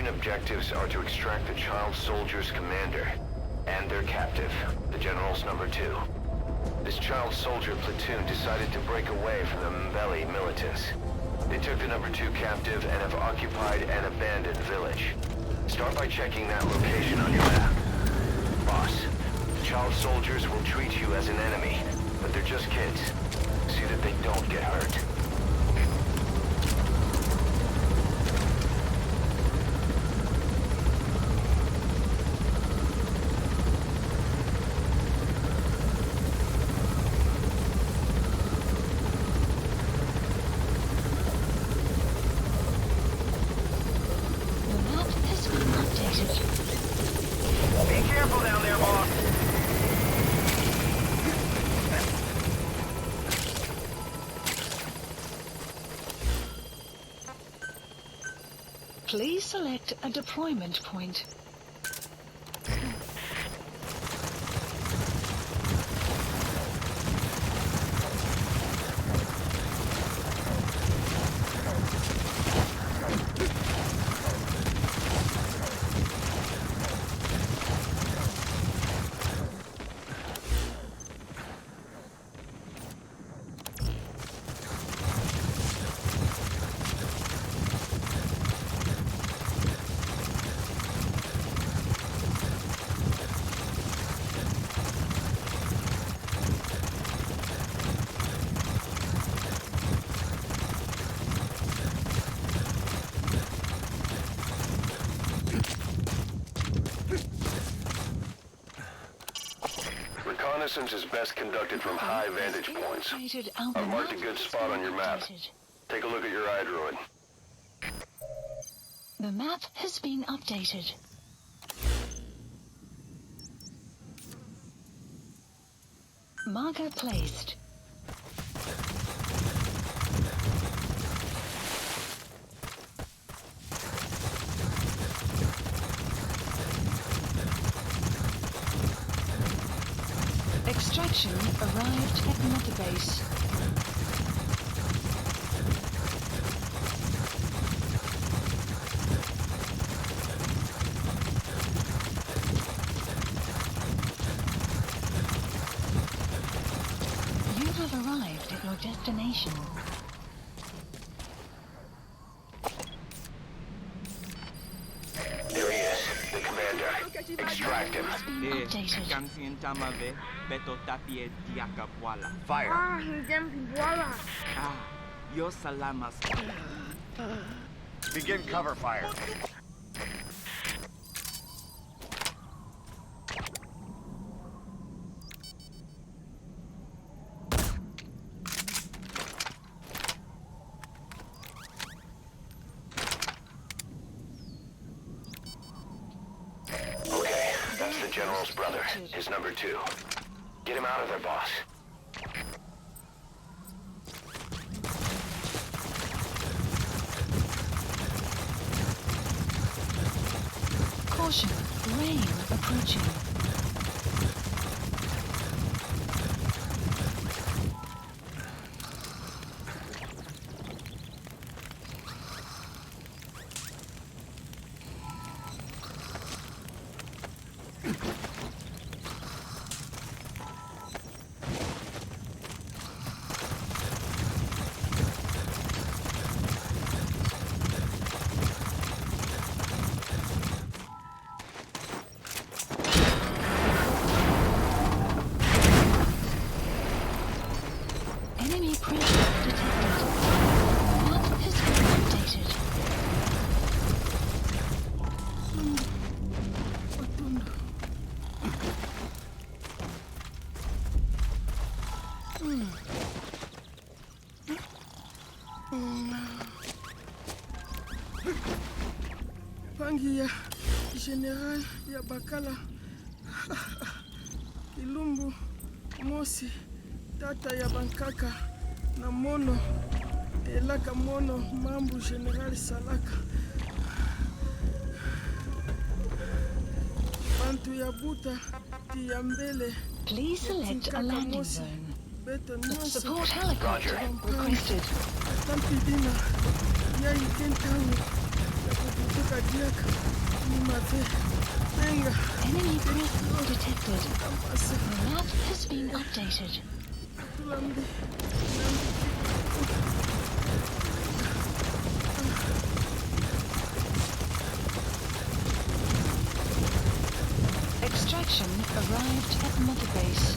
mission objectives are to extract the child soldier's commander and their captive, the General's number 2. This child soldier platoon decided to break away from the Mbeli militants. They took the number 2 captive and have occupied an abandoned village. Start by checking that location on your map. Boss, the child soldiers will treat you as an enemy, but they're just kids. See that they don't get hurt. Please select a deployment point. Reconnaissance is best conducted from high vantage points. I've marked a good spot on your map. Take a look at your iDroid. The map has been updated. Marker placed. Extraction arrived at Mother Base. You have arrived at your destination. There he is, the commander. Extract him. Fire. Begin cover fire. Okay, that's the General's brother, his number 2. Get him out of there, boss. Caution, rain approaching. Enemy pressure detected. Map has been updated. Pangi ya General ya Bakala Kilumbu Mosi Tata ya Bankaka na Mono Elaka Mono Mambu General Salaka Bantu ya Buta Tiambele. Please select a landing zone. Support helicopter requested. Tampidina ya Ikentawi ya cardíaca. Mi madre. Venga. Enemy presence detected. The map has been updated. Lambi. Extraction arrived at Mother Base.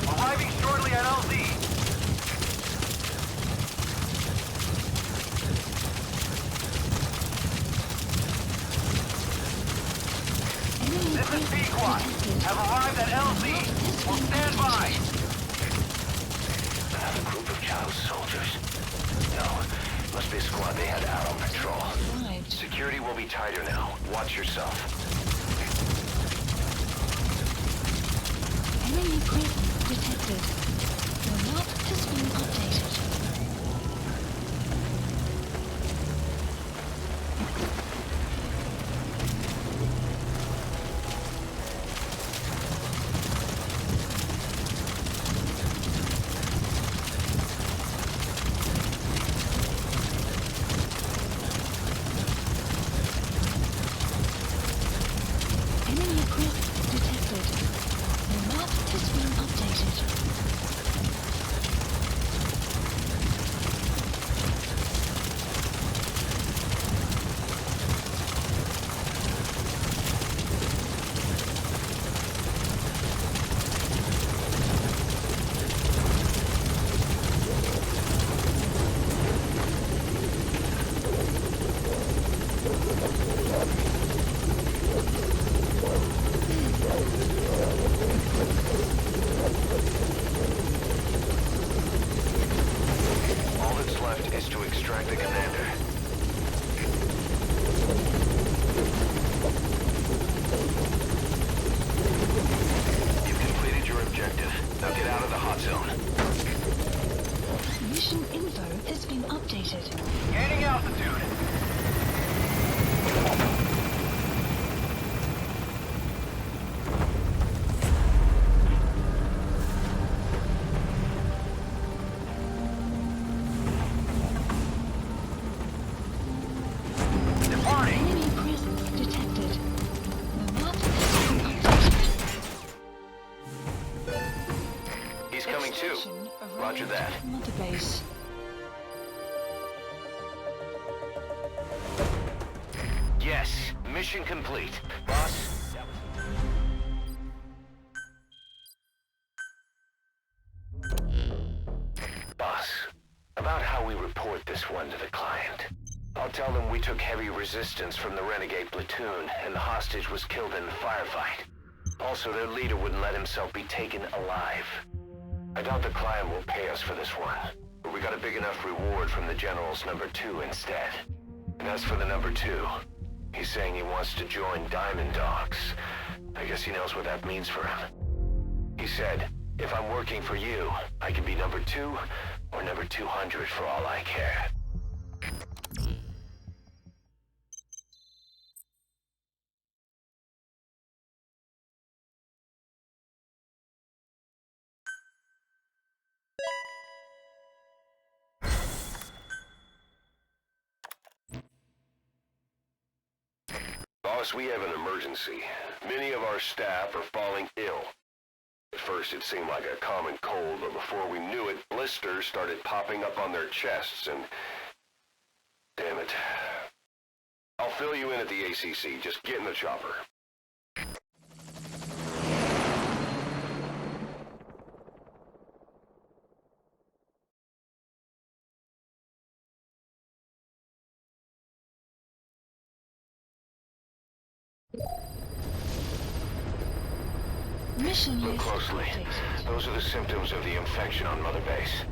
Arriving shortly at LZ. This is P-Quad. Have arrived at LZ. Will stand by. Another group of child soldiers. No, must be a squad they had out on patrol. Right. Security will be tighter now. Watch yourself. Enemy presence detected. The map has been updated. Enemy presence detected. The map has been updated. All that's left is to extract the commander. You've completed your objective. Now get out of the hot zone. Mission info has been updated. Gaining altitude. Departing. Enemy presence detected. The map has been updated. He's coming too. Extraction Roger arrived that. at Mother Base. Yes, mission complete. Boss? Boss, about how we report this one to the client. I'll tell them we took heavy resistance from the renegade platoon and the hostage was killed in the firefight. Also, their leader wouldn't let himself be taken alive. I doubt the client will pay us for this one, but we got a big enough reward from the General's number 2 instead. And as for the number 2, he's saying he wants to join Diamond Dogs. I guess he knows what that means for him. He said, if I'm working for you, I can be number 2 or number 200 for all I care. Boss, we have an emergency. Many of our staff are falling ill. At first it seemed like a common cold, but before we knew it, blisters started popping up on their chests and... Damn it. I'll fill you in at the ACC. Just get in the chopper. Mission Look list closely. updated. Those are the symptoms of the infection on Mother Base.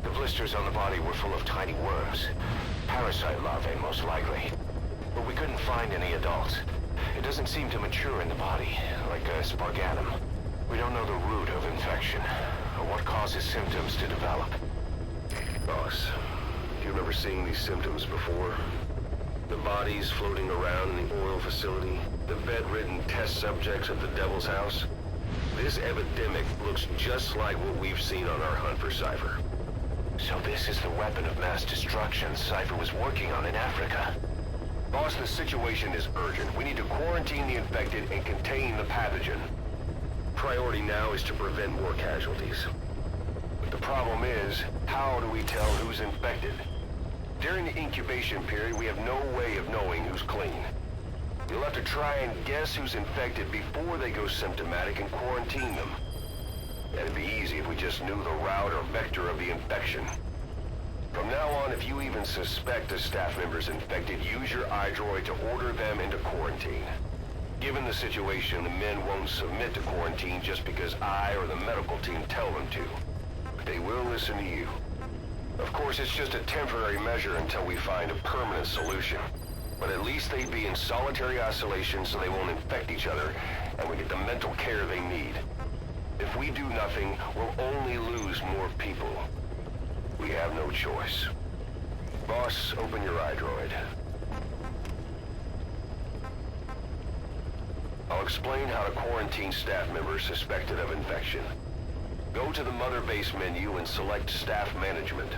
The blisters on the body were full of tiny worms. Parasite larvae, most likely. But we couldn't find any adults. It doesn't seem to mature in the body, like a spargatum. We don't know the root of infection, or what causes symptoms to develop. Boss, do you remember seeing these symptoms before? The bodies floating around in the oil facility, the bedridden test subjects at the Devil's House. This epidemic looks just like what we've seen on our hunt for Cypher. So this is the weapon of mass destruction Cypher was working on in Africa. Boss, the situation is urgent. We need to quarantine the infected and contain the pathogen. Priority now is to prevent more casualties. But the problem is, how do we tell who's infected? During the incubation period, we have no way of knowing who's clean. You'll have to try and guess who's infected before they go symptomatic and quarantine them. It'd be easy if we just knew the route or vector of the infection. From now on, if you even suspect a staff member's infected, use your iDroid to order them into quarantine. Given the situation, the men won't submit to quarantine just because I or the medical team tell them to. But they will listen to you. Of course, it's just a temporary measure until we find a permanent solution. But at least they'd be in solitary isolation so they won't infect each other, and we get the mental care they need. If we do nothing, we'll only lose more people. We have no choice. Boss, open your iDroid. I'll explain how to quarantine staff members suspected of infection. Go to the Mother Base menu and select Staff Management.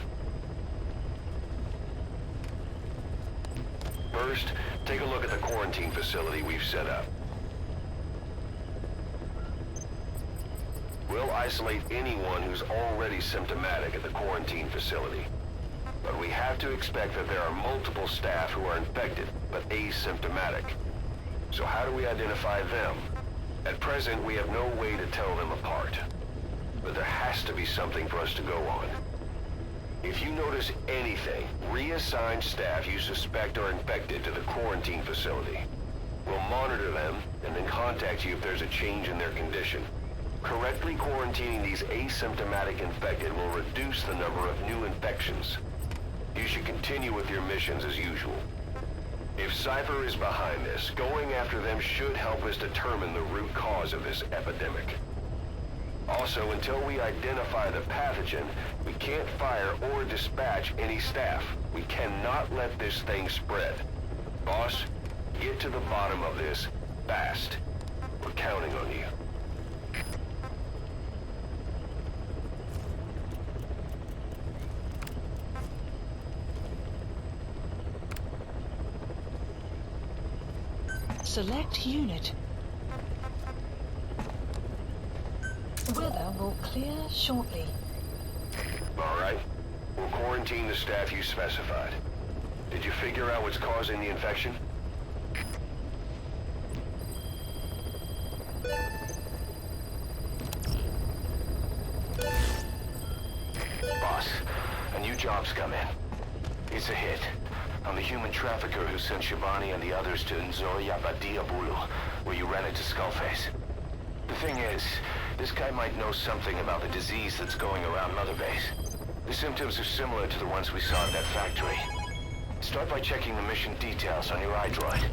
First, take a look at the quarantine facility we've set up. We'll isolate anyone who's already symptomatic at the quarantine facility. But we have to expect that there are multiple staff who are infected, but asymptomatic. So how do we identify them? At present, we have no way to tell them apart. But there has to be something for us to go on. If you notice anything, reassign staff you suspect are infected to the quarantine facility. We'll monitor them and then contact you if there's a change in their condition. Correctly quarantining these asymptomatic infected will reduce the number of new infections. You should continue with your missions as usual. If Cypher is behind this, going after them should help us determine the root cause of this epidemic. Also, until we identify the pathogen, we can't fire or dispatch any staff. We cannot let this thing spread. Boss, get to the bottom of this fast. We're counting on you. Select unit. Weather will clear shortly. All right. We'll quarantine the staff you specified. Did you figure out what's causing the infection? Boss, a new job's come in. It's a hit. I'm the human trafficker who sent Shabani and the others to Nzoya Badia Bulu, where you ran into Skullface. The thing is, this guy might know something about the disease that's going around Mother Base. The symptoms are similar to the ones we saw at that factory. Start by checking the mission details on your iDroid.